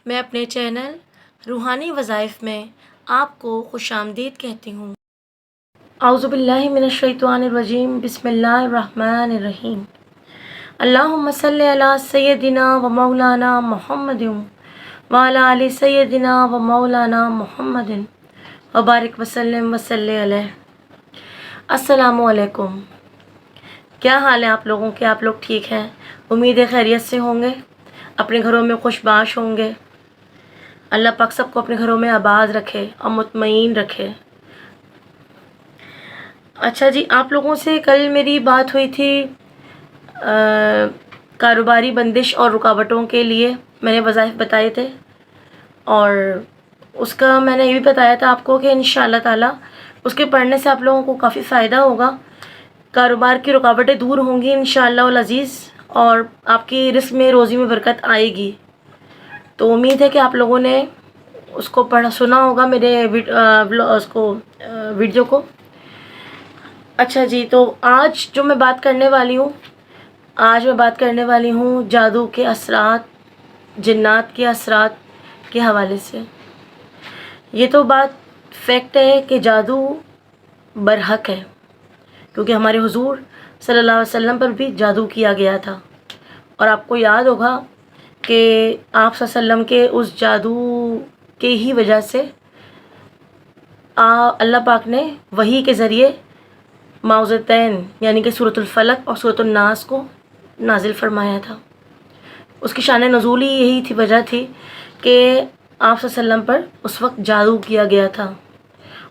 میں اپنے چینل روحانی وظائف میں آپ کو خوش آمدید کہتی ہوں۔ اعوذ باللہ من الشیطان الرجیم، بسم اللہ الرحمن الرحیم۔ اللہم صلی علی سیدنا و مولانا محمد وعلی آل سیدنا و مولانا محمد وبارک وسلم وصلی علیہ۔ السلام علیکم، کیا حال ہے آپ لوگوں کے؟ آپ لوگ ٹھیک ہیں؟ امید ہے خیریت سے ہوں گے، اپنے گھروں میں خوش باش ہوں گے۔ اللہ پاک سب کو اپنے گھروں میں آباد رکھے اور مطمئن رکھے۔ اچھا جی، آپ لوگوں سے کل میری بات ہوئی تھی کاروباری بندش اور رکاوٹوں کے لیے میں نے وظائف بتائے تھے، اور اس کا میں نے یہ بھی بتایا تھا آپ کو کہ انشاءاللہ تعالی اس کے پڑھنے سے آپ لوگوں کو کافی فائدہ ہوگا، کاروبار کی رکاوٹیں دور ہوں گی انشاءاللہ العزیز، اور آپ کی رزق میں روزی میں برکت آئے گی۔ تو امید ہے کہ آپ لوگوں نے اس کو سنا ہوگا میرے ویڈیو کو۔ اچھا جی، تو آج جو میں بات کرنے والی ہوں جادو کے اثرات، جنات کے اثرات کے حوالے سے۔ یہ تو بات فیکٹ ہے کہ جادو برحق ہے، کیونکہ ہمارے حضور صلی اللہ علیہ وسلم پر بھی جادو کیا گیا تھا، اور آپ کو یاد ہوگا کہ آپ صلی اللہ علیہ وسلم کے اس جادو کے ہی وجہ سے اللہ پاک نے وحی کے ذریعے معوذتین یعنی کہ سورۃ الفلق اور سورۃ الناس کو نازل فرمایا تھا۔ اس کی شان نزول ہی یہی تھی، وجہ تھی کہ آپ صلی اللہ علیہ وسلم پر اس وقت جادو کیا گیا تھا،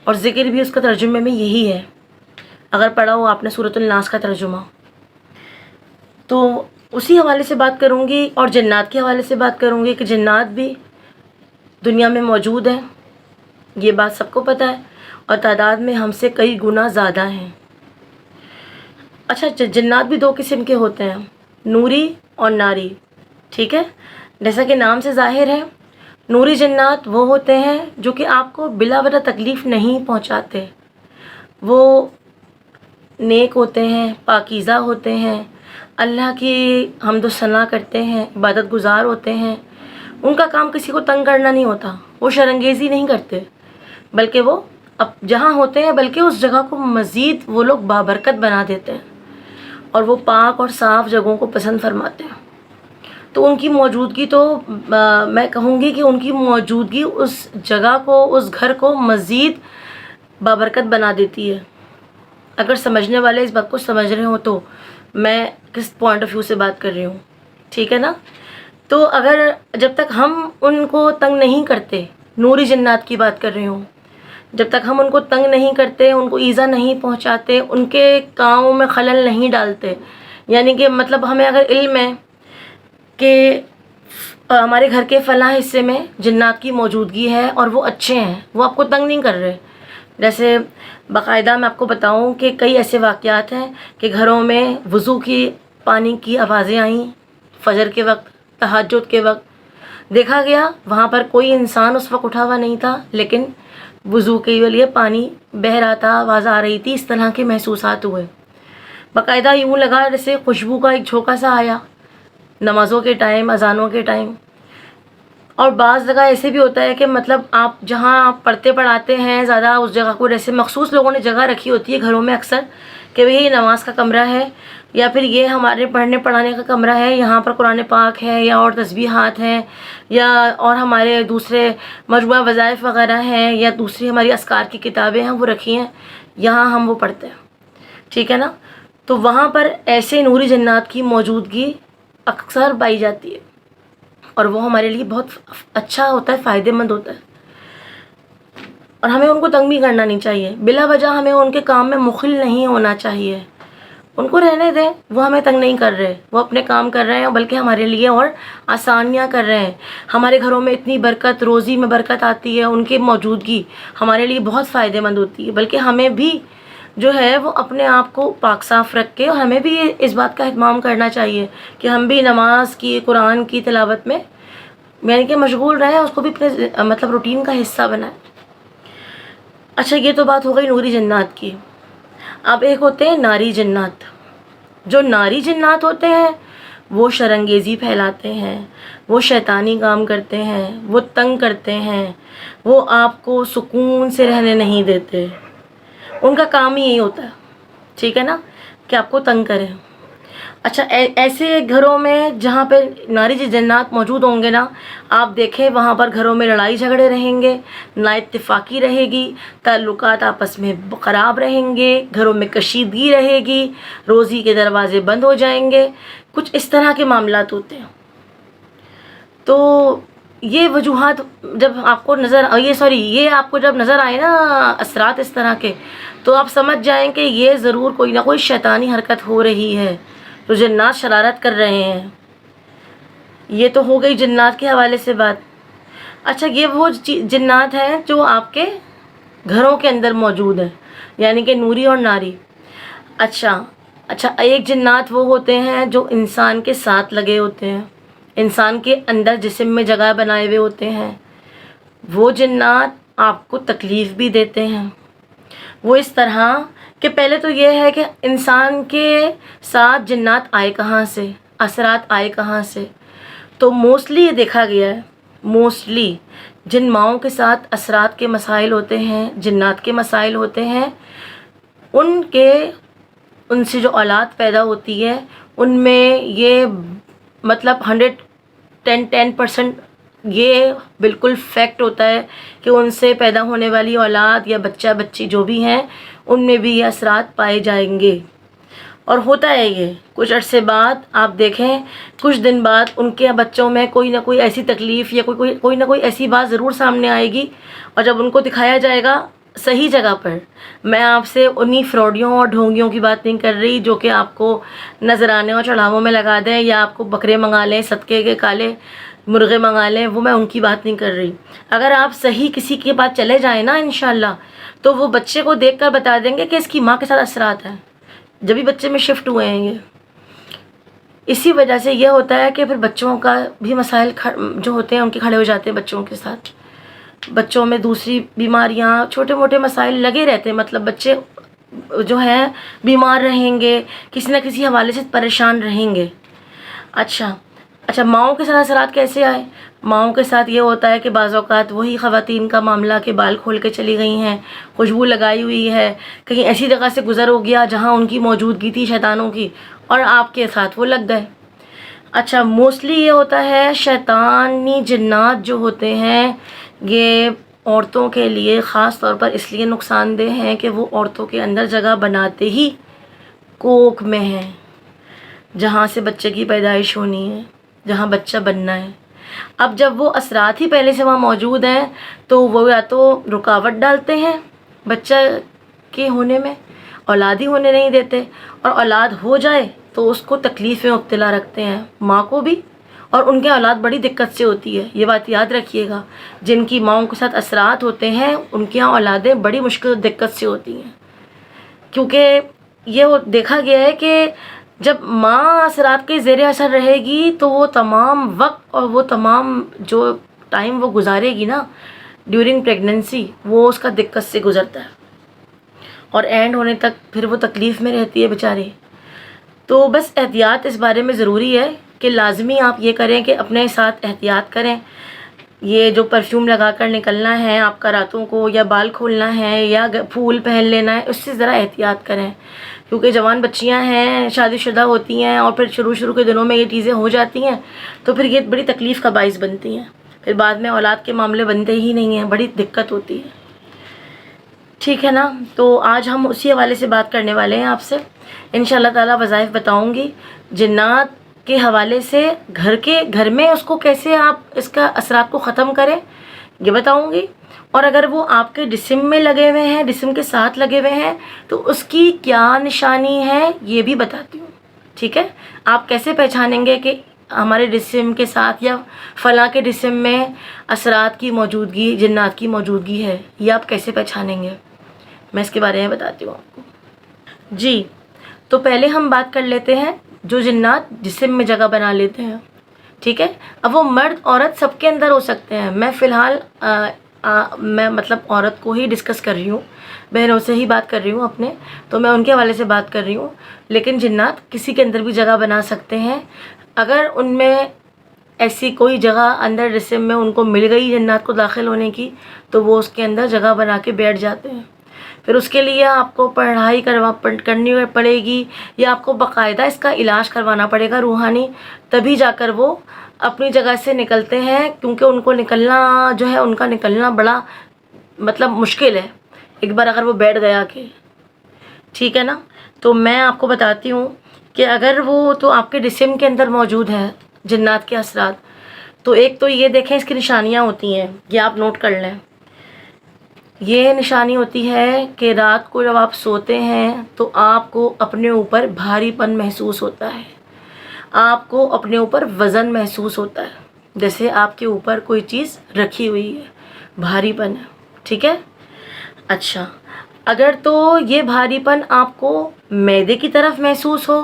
اور ذکر بھی اس کا ترجمے میں یہی ہے، اگر پڑھا ہو آپ نے سورۃ الناس کا ترجمہ۔ تو اسی حوالے سے بات کروں گی، اور جنات کے حوالے سے بات کروں گی کہ جنات بھی دنیا میں موجود ہیں، یہ بات سب کو پتہ ہے، اور تعداد میں ہم سے کئی گنا زیادہ ہیں۔ اچھا، جنات بھی دو قسم کے ہوتے ہیں، نوری اور ناری، ٹھیک ہے؟ جیسا کہ نام سے ظاہر ہے، نوری جنات وہ ہوتے ہیں جو کہ آپ کو بلا وجہ تکلیف نہیں پہنچاتے، وہ نیک ہوتے ہیں، پاکیزہ ہوتے ہیں، اللہ کی حمد و ثنا کرتے ہیں، عبادت گزار ہوتے ہیں، ان کا کام کسی کو تنگ کرنا نہیں ہوتا، وہ شرنگیزی نہیں کرتے، بلکہ وہ اب جہاں ہوتے ہیں بلکہ اس جگہ کو مزید وہ لوگ بابرکت بنا دیتے ہیں، اور وہ پاک اور صاف جگہوں کو پسند فرماتے ہیں۔ تو ان کی موجودگی تو میں کہوں گی کہ ان کی موجودگی اس جگہ کو، اس گھر کو مزید بابرکت بنا دیتی ہے۔ اگر سمجھنے والے اس بات کو سمجھ رہے ہوں تو میں کس پوائنٹ آف ویو سے بات کر رہی ہوں، ٹھیک ہے نا؟ تو اگر جب تک ہم ان کو تنگ نہیں کرتے، نوری جنات کی بات کر رہی ہوں، جب تک ہم ان کو تنگ نہیں کرتے، ان کو ایذا نہیں پہنچاتے، ان کے کاموں میں خلل نہیں ڈالتے، یعنی کہ مطلب ہمیں اگر علم ہے کہ ہمارے گھر کے فلاں حصے میں جنات کی موجودگی ہے اور وہ اچھے ہیں، وہ آپ کو تنگ نہیں کر رہے، جیسے باقاعدہ میں آپ کو بتاؤں کہ کئی ایسے واقعات ہیں کہ گھروں میں وضو کی پانی کی آوازیں آئیں، فجر کے وقت، تہجد کے وقت، دیکھا گیا وہاں پر کوئی انسان اس وقت اٹھا ہوا نہیں تھا، لیکن وضو کے لیے پانی بہہ رہا تھا، آواز آ رہی تھی، اس طرح کے محسوسات ہوئے۔ باقاعدہ یوں لگا جیسے خوشبو کا ایک جھونکا سا آیا نمازوں کے ٹائم، اذانوں کے ٹائم۔ اور بعض جگہ ایسے بھی ہوتا ہے کہ مطلب آپ جہاں پڑھتے پڑھاتے ہیں زیادہ، اس جگہ کو جیسے مخصوص لوگوں نے جگہ رکھی ہوتی ہے گھروں میں اکثر کہ بھئی یہ نماز کا کمرہ ہے، یا پھر یہ ہمارے پڑھنے پڑھانے کا کمرہ ہے، یہاں پر قرآن پاک ہے، یا اور تسبیحات ہیں، یا اور ہمارے دوسرے مجموعہ وظائف وغیرہ ہیں، یا دوسری ہماری اذکار کی کتابیں ہیں وہ رکھی ہیں، یہاں ہم وہ پڑھتے ہیں، ٹھیک ہے نا؟ تو وہاں پر ایسے نوری جنات کی موجودگی اکثر پائی جاتی ہے، اور وہ ہمارے لیے بہت اچھا ہوتا ہے، فائدہ مند ہوتا ہے، اور ہمیں ان کو تنگ بھی کرنا نہیں چاہیے، بلا وجہ ہمیں ان کے کام میں مخل نہیں ہونا چاہیے، ان کو رہنے دیں، وہ ہمیں تنگ نہیں کر رہے، وہ اپنے کام کر رہے ہیں، بلکہ ہمارے لیے اور آسانیاں کر رہے ہیں، ہمارے گھروں میں اتنی برکت، روزی میں برکت آتی ہے، ان کی موجودگی ہمارے لیے بہت فائدہ مند ہوتی ہے، بلکہ ہمیں بھی جو ہے وہ اپنے آپ کو پاک صاف رکھ کے، اور ہمیں بھی اس بات کا اہتمام کرنا چاہیے کہ ہم بھی نماز کی، قرآن کی تلاوت میں یعنی کہ مشغول رہیں، اس کو بھی اپنے مطلب روٹین کا حصہ بنائیں۔ اچھا، یہ تو بات ہو گئی نوری جنات کی۔ اب ایک ہوتے ہیں ناری جنات۔ جو ناری جنات ہوتے ہیں وہ شرانگیزی پھیلاتے ہیں، وہ شیطانی کام کرتے ہیں، وہ تنگ کرتے ہیں، وہ آپ کو سکون سے رہنے نہیں دیتے. ان کا کام ہی یہی ہوتا ہے، ٹھیک ہے نا، کہ آپ کو تنگ کریں. اچھا ایسے گھروں میں جہاں پہ ناری جنات موجود ہوں گے نا، آپ دیکھیں وہاں پر گھروں میں لڑائی جھگڑے رہیں گے، نا اتفاقی رہے گی، تعلقات آپس میں خراب رہیں گے، گھروں میں کشیدگی رہے گی، روزی کے دروازے بند ہو جائیں گے، کچھ اس طرح کے معاملات ہوتے ہیں. تو یہ وجوہات جب آپ کو یہ آپ کو جب نظر آئے نا اثرات اس طرح کے، تو آپ سمجھ جائیں کہ یہ ضرور کوئی نہ کوئی شیطانی حرکت ہو رہی ہے، تو جنات شرارت کر رہے ہیں. یہ تو ہو گئی جنات کے حوالے سے بات. اچھا یہ وہ جنات ہیں جو آپ کے گھروں کے اندر موجود ہیں، یعنی کہ نوری اور ناری. اچھا ایک جنات وہ ہوتے ہیں جو انسان کے ساتھ لگے ہوتے ہیں، انسان کے اندر جسم میں جگہ بنائے ہوئے ہوتے ہیں. وہ جنات آپ کو تکلیف بھی دیتے ہیں. وہ اس طرح کہ پہلے تو یہ ہے کہ انسان کے ساتھ جنات آئے کہاں سے، اثرات آئے کہاں سے. تو موسٹلی یہ دیکھا گیا ہے، موسٹلی جن ماؤں کے ساتھ اثرات کے مسائل ہوتے ہیں، جنات کے مسائل ہوتے ہیں، ان سے جو اولاد پیدا ہوتی ہے ان میں یہ مطلب 10% یہ بالکل فیکٹ ہوتا ہے کہ ان سے پیدا ہونے والی اولاد یا بچہ بچی جو بھی ہیں ان میں بھی یہ اثرات پائے جائیں گے. اور ہوتا ہے یہ کچھ عرصے بعد، آپ دیکھیں کچھ دن بعد ان کے بچوں میں کوئی نہ کوئی ایسی تکلیف یا کوئی نہ کوئی ایسی بات ضرور سامنے آئے گی، اور جب ان کو دکھایا جائے گا صحیح جگہ پر. میں آپ سے انہی فراڈیوں اور ڈھونگیوں کی بات نہیں کر رہی جو کہ آپ کو نذرانے اور چڑھاووں میں لگا دیں یا آپ کو بکرے منگا لیں، صدقے کے کالے مرغے منگا لیں، وہ میں ان کی بات نہیں کر رہی. اگر آپ صحیح کسی کے پاس چلے جائیں نا انشاءاللہ، تو وہ بچے کو دیکھ کر بتا دیں گے کہ اس کی ماں کے ساتھ اثرات ہیں، جب بھی بچے میں شفٹ ہوئے ہیں یہ. اسی وجہ سے یہ ہوتا ہے کہ پھر بچوں کا بھی مسائل جو ہوتے ہیں ان کے کھڑے ہو جاتے ہیں بچوں کے ساتھ. بچوں میں دوسری بیماریاں، چھوٹے موٹے مسائل لگے رہتے ہیں، مطلب بچے جو ہیں بیمار رہیں گے، کسی نہ کسی حوالے سے پریشان رہیں گے. اچھا ماؤں کے ساتھ اثرات کیسے آئے؟ ماؤں کے ساتھ یہ ہوتا ہے کہ بعض اوقات وہی خواتین کا معاملہ کہ بال کھول کے چلی گئی ہیں، خوشبو لگائی ہوئی ہے، کہیں ایسی جگہ سے گزر ہو گیا جہاں ان کی موجودگی تھی شیطانوں کی، اور آپ کے ساتھ وہ لگ گئے. اچھا موسٹلی یہ ہوتا ہے شیطانی جنات جو ہوتے ہیں یہ عورتوں کے لیے خاص طور پر اس لیے نقصان دہ ہیں کہ وہ عورتوں کے اندر جگہ بناتے ہی کوکھ میں ہیں، جہاں سے بچے کی پیدائش ہونی ہے، جہاں بچہ بننا ہے. اب جب وہ اثرات ہی پہلے سے وہاں موجود ہیں تو وہ یا تو رکاوٹ ڈالتے ہیں بچہ کے ہونے میں، اولاد ہی ہونے نہیں دیتے، اور اولاد ہو جائے تو اس کو تکلیف میں مبتلا رکھتے ہیں، ماں کو بھی، اور ان کے اولاد بڑی دقت سے ہوتی ہے. یہ بات یاد رکھیے گا، جن کی ماؤں کے ساتھ اثرات ہوتے ہیں ان کی اولادیں بڑی مشکل دقت سے ہوتی ہیں. کیونکہ یہ دیکھا گیا ہے کہ جب ماں اثرات کے زیر اثر رہے گی تو وہ تمام وقت اور وہ تمام جو ٹائم وہ گزارے گی نا ڈیورنگ پریگننسی، وہ اس کا دقت سے گزرتا ہے، اور اینڈ ہونے تک پھر وہ تکلیف میں رہتی ہے بیچاری. تو بس احتیاط اس بارے میں ضروری ہے کہ لازمی آپ یہ کریں کہ اپنے ساتھ احتیاط کریں. یہ جو پرفیوم لگا کر نکلنا ہے آپ کا راتوں کو، یا بال کھولنا ہے، یا پھول پہن لینا ہے، اس سے ذرا احتیاط کریں. کیونکہ جوان بچیاں ہیں، شادی شدہ ہوتی ہیں، اور پھر شروع کے دنوں میں یہ چیزیں ہو جاتی ہیں تو پھر یہ بڑی تکلیف کا باعث بنتی ہیں. پھر بعد میں اولاد کے معاملے بنتے ہی نہیں ہیں، بڑی دقت ہوتی ہے. ٹھیک ہے نا؟ تو آج ہم اسی حوالے سے بات کرنے والے ہیں آپ سے. انشاءاللہ تعالیٰ وظائف بتاؤں گی جنات کے حوالے سے، گھر میں اس کو کیسے آپ اس کا اثرات کو ختم کریں یہ بتاؤں گی. اور اگر وہ آپ کے جسم میں لگے ہوئے ہیں، جسم کے ساتھ لگے ہوئے ہیں، تو اس کی کیا نشانی ہے یہ بھی بتاتی ہوں. ٹھیک ہے؟ آپ کیسے پہچانیں گے کہ ہمارے جسم کے ساتھ یا فلاں کے جسم میں اثرات کی موجودگی، جنات کی موجودگی ہے، یہ آپ کیسے پہچانیں گے، میں اس کے بارے میں بتاتی ہوں آپ کو. جی تو پہلے ہم بات کر لیتے ہیں جو جنات جسم میں جگہ بنا لیتے ہیں. ٹھیک ہے؟ اب وہ مرد عورت سب کے اندر ہو سکتے ہیں. میں فی الحال میں مطلب عورت کو ہی ڈسکس کر رہی ہوں، بہنوں سے ہی بات کر رہی ہوں اپنے، تو میں ان کے حوالے سے بات کر رہی ہوں. لیکن جنات کسی کے اندر بھی جگہ بنا سکتے ہیں. اگر ان میں ایسی کوئی جگہ اندر جسم میں ان کو مل گئی جنات کو داخل ہونے کی تو وہ اس کے اندر جگہ بنا کے بیٹھ جاتے ہیں. پھر اس کے لیے آپ کو پڑھائی کرنی پڑے گی یا آپ کو باقاعدہ اس کا علاج کروانا پڑے گا روحانی، تبھی جا کر وہ اپنی جگہ سے نکلتے ہیں، کیونکہ ان کو نکلنا جو ہے ان کا نکلنا بڑا مطلب مشکل ہے ایک بار اگر وہ بیٹھ گیا کہ. ٹھیک ہے نا. تو میں آپ کو بتاتی ہوں کہ اگر وہ تو آپ کے جسم کے اندر موجود ہے جنات کے اثرات، تو ایک تو یہ دیکھیں اس کی نشانیاں ہوتی ہیں، یہ آپ نوٹ کر لیں. یہ نشانی ہوتی ہے کہ رات کو جب آپ سوتے ہیں تو آپ کو اپنے اوپر بھاری پن محسوس ہوتا ہے، آپ کو اپنے اوپر وزن محسوس ہوتا ہے، جیسے آپ کے اوپر کوئی چیز رکھی ہوئی ہے، بھاری پن ہے. ٹھیک ہے. اچھا، اگر تو یہ بھاری پن آپ کو معدے کی طرف محسوس ہو،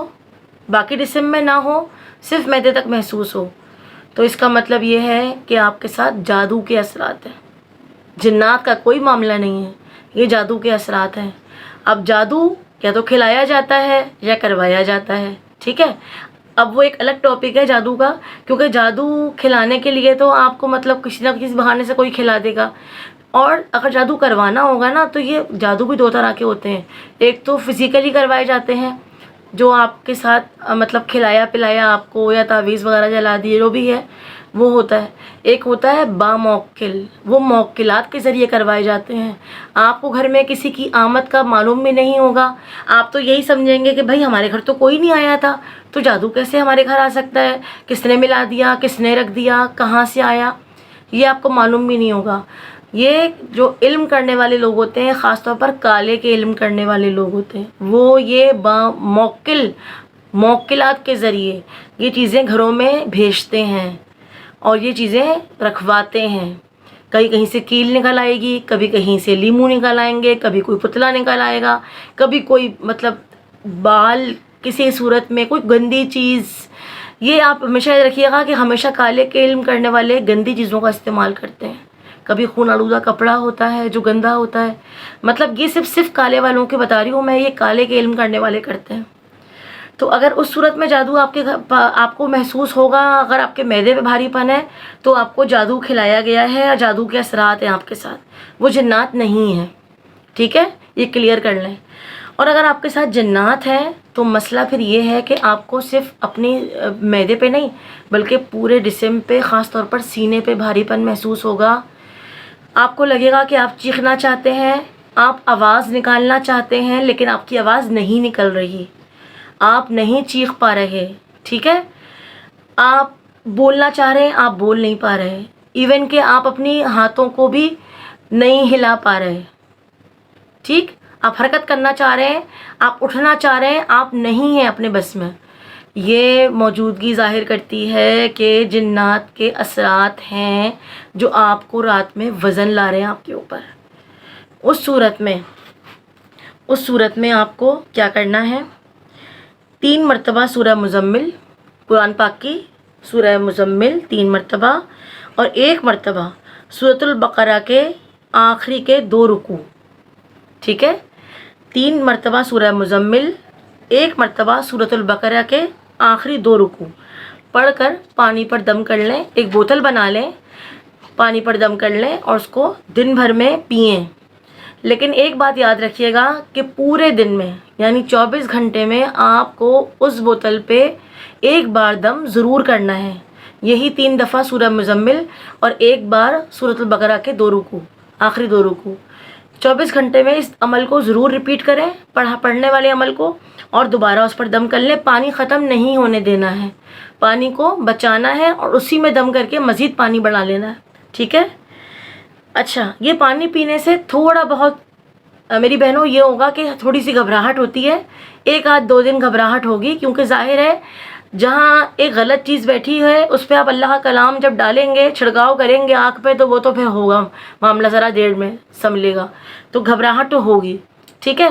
باقی جسم میں نہ ہو، صرف معدے تک محسوس ہو، تو اس کا مطلب یہ ہے کہ آپ کے ساتھ جادو کے اثرات ہیں. جنات کا کوئی معاملہ نہیں ہے، یہ جادو کے اثرات ہیں. اب جادو یا تو کھلایا جاتا ہے یا کروایا جاتا ہے. ٹھیک ہے. اب وہ ایک الگ ٹاپک ہے جادو کا، کیونکہ جادو کھلانے کے لیے تو آپ کو مطلب کسی نہ کسی بہانے سے کوئی کھلا دے گا، اور اگر جادو کروانا ہوگا نا تو یہ جادو بھی دو طرح کے ہوتے ہیں. ایک تو فزیکلی کروائے جاتے ہیں، جو آپ کے ساتھ مطلب کھلایا پلایا آپ کو یا تعویذ وغیرہ جلا دیے جو بھی ہے وہ ہوتا ہے. ایک ہوتا ہے باموکل، وہ موکلات کے ذریعے کروائے جاتے ہیں. آپ کو گھر میں کسی کی آمد کا معلوم بھی نہیں ہوگا، آپ تو یہی سمجھیں گے کہ بھائی ہمارے گھر تو کوئی نہیں آیا تھا، تو جادو کیسے ہمارے گھر آ سکتا ہے، کس نے ملا دیا، کس نے رکھ دیا، کہاں سے آیا، یہ آپ کو معلوم بھی نہیں ہوگا. یہ جو علم کرنے والے لوگ ہوتے ہیں، خاص طور پر کالے کے علم کرنے والے لوگ ہوتے ہیں، وہ یہ موکلات کے ذریعے یہ چیزیں گھروں میں بھیجتے ہیں اور یہ چیزیں رکھواتے ہیں. کہیں سے کیل نکل آئے گی، کبھی کہیں سے لیمو نکل آئیں گے، کبھی کوئی پتلا نکل آئے گا، کبھی کوئی مطلب بال کسی صورت میں کوئی گندی چیز. یہ آپ ہمیشہ یاد رکھیے گا کہ ہمیشہ کالے کے علم کرنے والے گندی چیزوں کا استعمال کرتے ہیں. کبھی خون آلودہ کپڑا ہوتا ہے جو گندا ہوتا ہے، مطلب یہ صرف کالے والوں کے بتا رہی ہوں میں، یہ کالے کے علم کرنے والے کرتے ہیں. تو اگر اس صورت میں جادو آپ کو محسوس ہوگا، اگر آپ کے معدے پہ بھاری پن ہے تو آپ کو جادو کھلایا گیا ہے یا جادو کے اثرات ہیں آپ کے ساتھ، وہ جنات نہیں ہیں. ٹھیک ہے، یہ کلیئر کر لیں. اور اگر آپ کے ساتھ جنات ہیں تو مسئلہ پھر یہ ہے کہ آپ کو صرف اپنی معدے پہ نہیں بلکہ پورے جسم پہ، خاص طور پر سینے پہ بھاری پن محسوس ہوگا. آپ کو لگے گا کہ آپ چیخنا چاہتے ہیں، آپ آواز نکالنا چاہتے ہیں لیکن آپ کی آواز نہیں نکل رہی، آپ نہیں چیخ پا رہے. ٹھیک ہے. آپ بولنا چاہ رہے ہیں، آپ بول نہیں پا رہے، ایون کہ آپ اپنی ہاتھوں کو بھی نہیں ہلا پا رہے. ٹھیک. آپ حرکت کرنا چاہ رہے ہیں، آپ اٹھنا چاہ رہے ہیں، آپ نہیں ہیں اپنے بس میں. یہ موجودگی ظاہر کرتی ہے کہ جنات کے اثرات ہیں جو آپ کو رات میں وزن لا رہے ہیں آپ کے اوپر. اس صورت میں آپ کو کیا کرنا ہے؟ 3 مرتبہ سورہ مزمل، قرآن پاک کی سورہ مزمل 3 مرتبہ، اور 1 مرتبہ سورۃ البقرہ کے آخری کے 2 رکوع. ٹھیک ہے. 3 مرتبہ سورہ مزمل، 1 مرتبہ سورۃ البقرہ کے آخری 2 رکوع پڑھ کر پانی پر دم کر لیں. ایک بوتل بنا لیں، پانی پر دم کر لیں اور اس کو دن بھر میں پئیں. لیکن ایک بات یاد رکھیے گا کہ پورے دن میں یعنی 24 گھنٹے میں آپ کو اس بوتل پہ 1 بار دم ضرور کرنا ہے. یہی 3 دفعہ سورہ مزمل اور 1 بار سورۃ البقرہ کے 2 رکوع، آخری 2 رکوع. 24 گھنٹے میں اس عمل کو ضرور ریپیٹ کریں، پڑھنے والے عمل کو، اور دوبارہ اس پر دم کر لیں. پانی ختم نہیں ہونے دینا ہے، پانی کو بچانا ہے اور اسی میں دم کر کے مزید پانی بڑھا لینا ہے. ٹھیک ہے. اچھا، یہ پانی پینے سے تھوڑا بہت میری بہنوں یہ ہوگا کہ تھوڑی سی گھبراہٹ ہوتی ہے، 1 آدھ 2 دن گھبراہٹ ہوگی، کیونکہ ظاہر ہے جہاں ایک غلط چیز بیٹھی ہے اس پہ آپ اللہ کا کلام جب ڈالیں گے، چھڑکاؤ کریں گے آنکھ پہ، تو وہ تو پھر ہوگا معاملہ، ذرا دیر میں سنبھلے گا، تو گھبراہٹ تو ہوگی. ٹھیک ہے.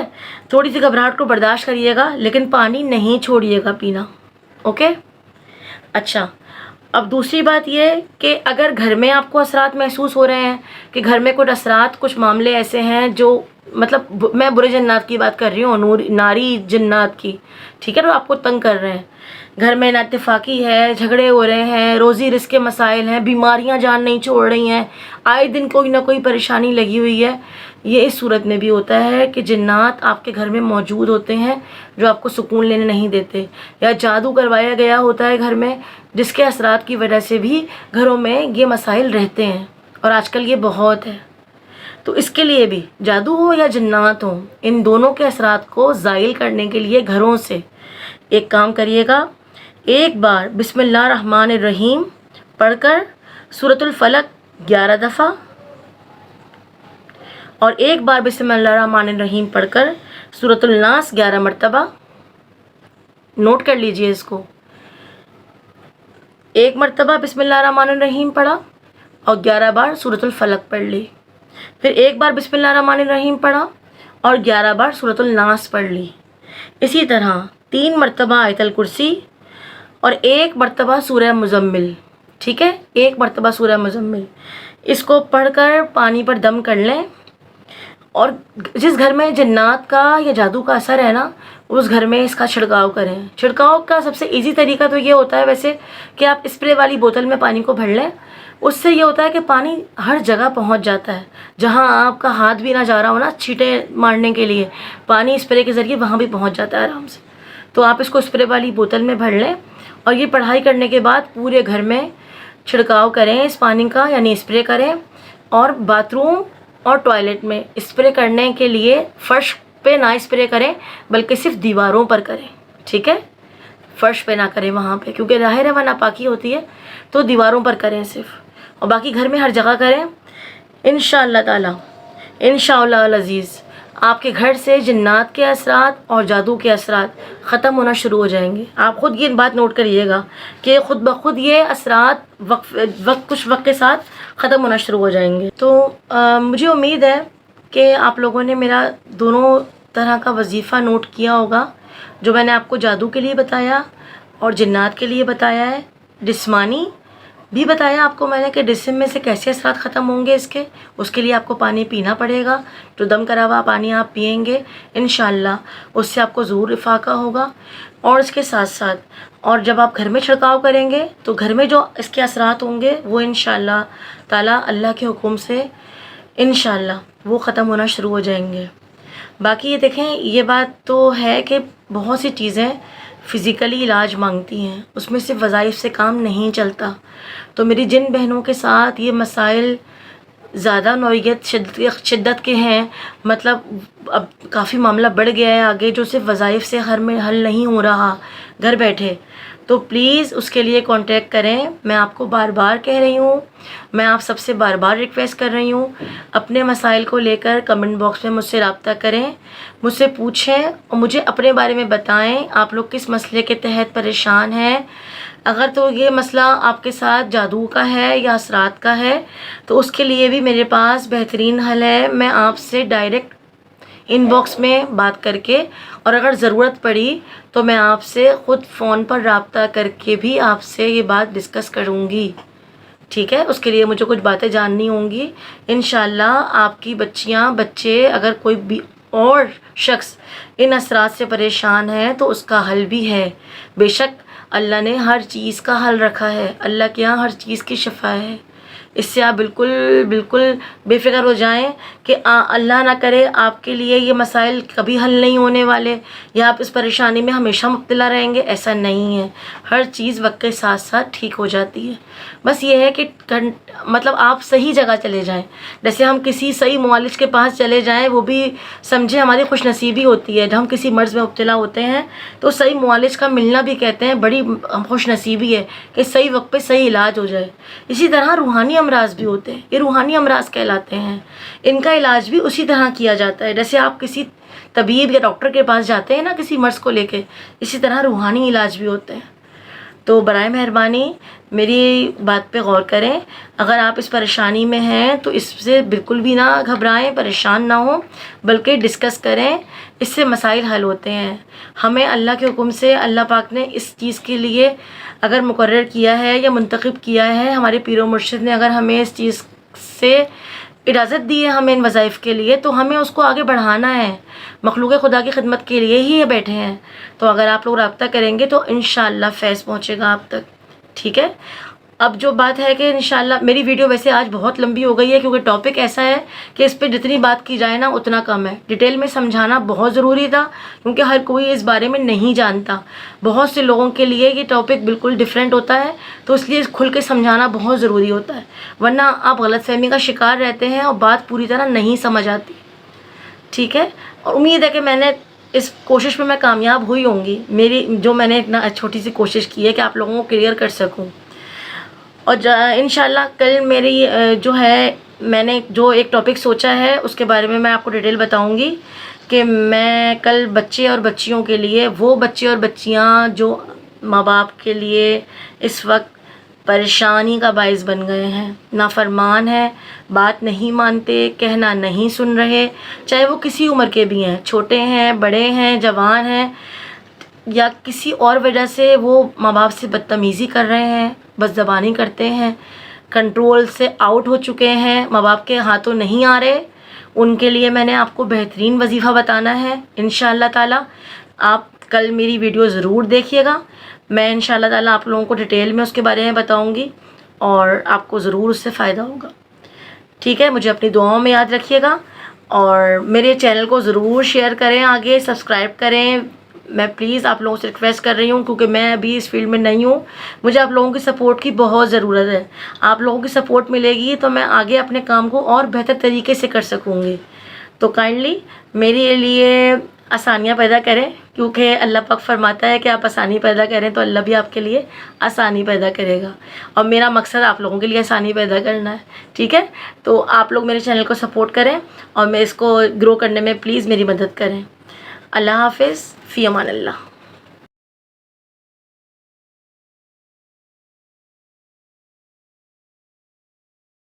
تھوڑی سی گھبراہٹ کو برداشت کریے گا لیکن پانی نہیں چھوڑیے گا پینا. اوکے. اچھا، اب دوسری بات یہ کہ اگر گھر میں آپ کو اثرات محسوس ہو رہے ہیں کہ گھر میں کچھ اثرات، کچھ معاملے ایسے ہیں جو مطلب میں برے جنات کی بات کر رہی ہوں، ناری جنات کی، ٹھیک ہے، تو آپ کو تنگ کر رہے ہیں، گھر میں نااتفاقی ہے، جھگڑے ہو رہے ہیں، روزی رزق کے مسائل ہیں، بیماریاں جان نہیں چھوڑ رہی ہیں، آئے دن کوئی نہ کوئی پریشانی لگی ہوئی ہے، یہ اس صورت میں بھی ہوتا ہے کہ جنات آپ کے گھر میں موجود ہوتے ہیں جو آپ کو سکون لینے نہیں دیتے، یا جادو کروایا گیا ہوتا ہے گھر میں، جس کے اثرات کی وجہ سے بھی گھروں میں یہ مسائل رہتے ہیں، اور آج کل یہ بہت ہے۔ تو اس کے لیے بھی جادو ہو یا جنات ہوں، ان دونوں کے اثرات کو زائل کرنے کے لیے گھروں سے ایک کام کریے گا، ایک بار بسم اللہ الرحمن الرحیم پڑھ کر سورۃ الفلق 11 دفعہ، اور ایک بار بسم اللہ الرحمن الرحیم پڑھ کر سورۃ الناس 11 مرتبہ، نوٹ کر لیجئے اس کو، ایک مرتبہ بسم اللہ الرحمن الرحیم پڑھا اور 11 بار سورۃ الفلق پڑھ لی، پھر ایک بار بسم اللہ الرحمن الرحیم پڑھا اور 11 بار سورۃ الناس پڑھ لی، اسی طرح 3 مرتبہ آیت الکرسی اور 1 مرتبہ سورہ مزمل، ٹھیک ہے، 1 مرتبہ سورہ مزمل، اس کو پڑھ کر پانی پر دم کر لیں، اور جس گھر میں جنات کا یا جادو کا اثر ہے نا، اس گھر میں اس کا چھڑکاؤ کریں۔ چھڑکاؤ کا سب سے ایزی طریقہ تو یہ ہوتا ہے ویسے کہ آپ اسپرے والی بوتل میں پانی کو بھر لیں، اس سے یہ ہوتا ہے کہ پانی ہر جگہ پہنچ جاتا ہے، جہاں آپ کا ہاتھ بھی نہ جا رہا ہو نا چھینٹیں مارنے کے لیے، پانی اسپرے کے ذریعے وہاں بھی پہنچ جاتا ہے آرام سے۔ تو آپ اس کو اسپرے والی بوتل میں بھر لیں، اور یہ پڑھائی کرنے کے بعد پورے گھر میں چھڑکاؤ کریں اس پانی کا، یعنی اسپرے کریں، اور باتھ روم اور ٹوائلٹ میں اسپرے کرنے کے لیے فرش پہ نہ اسپرے کریں بلکہ صرف دیواروں پر کریں، ٹھیک ہے، فرش پہ نہ کریں وہاں پہ، کیونکہ ظاہر ہے وہاں ناپاکی ہوتی ہے، تو دیواروں پر کریں صرف، اور باقی گھر میں ہر جگہ کریں۔ انشاءاللہ تعالی، انشاءاللہ العزیز، آپ کے گھر سے جنات کے اثرات اور جادو کے اثرات ختم ہونا شروع ہو جائیں گے۔ آپ خود یہ بات نوٹ کریے گا کہ خود بخود یہ اثرات کچھ وقت کے ساتھ ختم ہونا شروع ہو جائیں گے۔ تو مجھے امید ہے کہ آپ لوگوں نے میرا دونوں طرح کا وظیفہ نوٹ کیا ہوگا، جو میں نے آپ کو جادو کے لیے بتایا اور جنات کے لیے بتایا ہے، جسمانی بھی بتایا آپ کو میں نے کہ جسم میں سے کیسے اثرات ختم ہوں گے اس کے لیے آپ کو پانی پینا پڑے گا، جو دم کرا ہوا پانی آپ پئیں گے انشاءاللہ اس سے آپ کو ضرور افاقہ ہوگا، اور اس کے ساتھ ساتھ اور جب آپ گھر میں چھڑکاؤ کریں گے تو گھر میں جو اس کے اثرات ہوں گے وہ انشاءاللہ تعالیٰ اللہ کے حکم سے انشاءاللہ وہ ختم ہونا شروع ہو جائیں گے۔ باقی یہ دیکھیں، یہ بات تو ہے کہ بہت سی چیزیں فزیکلی علاج مانگتی ہیں، اس میں صرف وظائف سے کام نہیں چلتا، تو میری جن بہنوں کے ساتھ یہ مسائل زیادہ نوعیت شدت کے ہیں، مطلب اب کافی معاملہ بڑھ گیا ہے آگے، جو صرف وظائف سے گھر میں حل نہیں ہو رہا گھر بیٹھے، تو پلیز اس کے لیے کانٹیکٹ کریں۔ میں آپ کو بار بار کہہ رہی ہوں، میں آپ سب سے بار بار ریکویسٹ کر رہی ہوں، اپنے مسائل کو لے کر کمنٹ باکس میں مجھ سے رابطہ کریں، مجھ سے پوچھیں اور مجھے اپنے بارے میں بتائیں آپ لوگ کس مسئلے کے تحت پریشان ہیں۔ اگر تو یہ مسئلہ آپ کے ساتھ جادو کا ہے یا اثرات کا ہے تو اس کے لیے بھی میرے پاس بہترین حل ہے، میں آپ سے ڈائریکٹ ان باکس میں بات کر کے، اور اگر ضرورت پڑی تو میں آپ سے خود فون پر رابطہ کر کے بھی آپ سے یہ بات ڈسکس کروں گی، ٹھیک ہے، اس کے لیے مجھے کچھ باتیں جاننی ہوں گی۔ انشاءاللہ آپ کی بچیاں بچے اگر کوئی بھی اور شخص ان اثرات سے پریشان ہے تو اس کا حل بھی ہے، بے شک اللہ نے ہر چیز کا حل رکھا ہے، اللہ کے یہاں ہر چیز کی شفا ہے، اس سے آپ بالکل بالکل بے فکر ہو جائیں کہ اللہ نہ کرے آپ کے لیے یہ مسائل کبھی حل نہیں ہونے والے، یا آپ اس پریشانی میں ہمیشہ مبتلا رہیں گے، ایسا نہیں ہے، ہر چیز وقت کے ساتھ ساتھ ٹھیک ہو جاتی ہے۔ بس یہ ہے کہ مطلب آپ صحیح جگہ چلے جائیں، جیسے ہم کسی صحیح معالج کے پاس چلے جائیں، وہ بھی سمجھے ہماری خوش نصیبی ہوتی ہے، جب ہم کسی مرض میں مبتلا ہوتے ہیں تو صحیح معالج کا ملنا بھی کہتے ہیں بڑی خوش نصیبی ہے کہ صحیح وقت پہ صحیح علاج ہو جائے۔ اسی طرح روحانی امراض بھی ہوتے ہیں، یہ روحانی امراض کہلاتے ہیں، ان کا علاج بھی اسی طرح کیا جاتا ہے، جیسے آپ کسی طبیب یا ڈاکٹر کے پاس جاتے ہیں نا کسی مرض کو لے کے، اسی طرح روحانی علاج بھی ہوتے ہیں۔ تو برائے مہربانی میری بات پہ غور کریں، اگر آپ اس پریشانی میں ہیں تو اس سے بالکل بھی نہ گھبرائیں، پریشان نہ ہوں، بلکہ ڈسکس کریں، اس سے مسائل حل ہوتے ہیں۔ ہمیں اللہ کے حکم سے اللہ پاک نے اس چیز کے لیے اگر مقرر کیا ہے یا منتخب کیا ہے، ہمارے پیر و مرشد نے اگر ہمیں اس چیز سے اجازت دی ہے ہمیں ان وظائف کے لیے، تو ہمیں اس کو آگے بڑھانا ہے. مخلوق خدا کی خدمت کے لیے ہی یہ بیٹھے ہیں. تو اگر آپ لوگ رابطہ کریں گے تو انشاءاللہ فیض پہنچے گا آپ تک. ٹھیک ہے. اب جو بات ہے کہ انشاءاللہ میری ویڈیو ویسے آج بہت لمبی ہو گئی ہے، کیونکہ ٹاپک ایسا ہے کہ اس پہ جتنی بات کی جائے نا اتنا کم ہے. ڈیٹیل میں سمجھانا بہت ضروری تھا، کیونکہ ہر کوئی اس بارے میں نہیں جانتا. بہت سے لوگوں کے لیے یہ ٹاپک بالکل ڈیفرینٹ ہوتا ہے، تو اس لیے کھل کے سمجھانا بہت ضروری ہوتا ہے، ورنہ آپ غلط فہمی کا شکار رہتے ہیں اور بات پوری طرح نہیں سمجھ آتی. ٹھیک ہے. اور امید ہے کہ میں نے اس کوشش میں کامیاب ہوئی ہوں گی. میری جو میں نے اتنا چھوٹی سی کوشش کی ہے کہ آپ لوگوں کو کلیئر کر سکوں. اور انشاءاللہ کل میری جو ہے میں نے جو ایک ٹاپک سوچا ہے اس کے بارے میں آپ کو ڈیٹیل بتاؤں گی کہ میں کل بچے اور بچیوں کے لیے، وہ بچے اور بچیاں جو ماں باپ کے لیے اس وقت پریشانی کا باعث بن گئے ہیں، نافرمان ہیں، بات نہیں مانتے، کہنا نہیں سن رہے، چاہے وہ کسی عمر کے بھی ہیں، چھوٹے ہیں، بڑے ہیں، جوان ہیں، یا کسی اور وجہ سے وہ ماں باپ سے بدتمیزی کر رہے ہیں، بد زبانی کرتے ہیں، کنٹرول سے آؤٹ ہو چکے ہیں، ماں باپ کے ہاتھوں نہیں آ رہے. ان کے لیے میں نے آپ کو بہترین وظیفہ بتانا ہے انشاءاللہ تعالی. آپ کل میری ویڈیو ضرور دیکھیے گا. میں انشاءاللہ تعالی آپ لوگوں کو ڈیٹیل میں اس کے بارے میں بتاؤں گی اور آپ کو ضرور اس سے فائدہ ہوگا. ٹھیک ہے. مجھے اپنی دعاؤں میں یاد رکھیے گا اور میرے چینل کو ضرور شیئر کریں، آگے سبسکرائب کریں. میں پلیز آپ لوگوں سے ریکویسٹ کر رہی ہوں، کیونکہ میں ابھی اس فیلڈ میں نہیں ہوں، مجھے آپ لوگوں کی سپورٹ کی بہت ضرورت ہے. آپ لوگوں کی سپورٹ ملے گی تو میں آگے اپنے کام کو اور بہتر طریقے سے کر سکوں گی. تو کائنڈلی میرے لیے آسانیاں پیدا کریں، کیونکہ اللہ پاک فرماتا ہے کہ آپ آسانی پیدا کریں تو اللہ بھی آپ کے لیے آسانی پیدا کرے گا، اور میرا مقصد آپ لوگوں کے لیے آسانی پیدا کرنا ہے. ٹھیک ہے. تو آپ لوگ میرے چینل کو سپورٹ کریں اور میں اس کو گرو کرنے میں پلیز میری مدد کریں. اللہ حافظ. فی امان اللہ.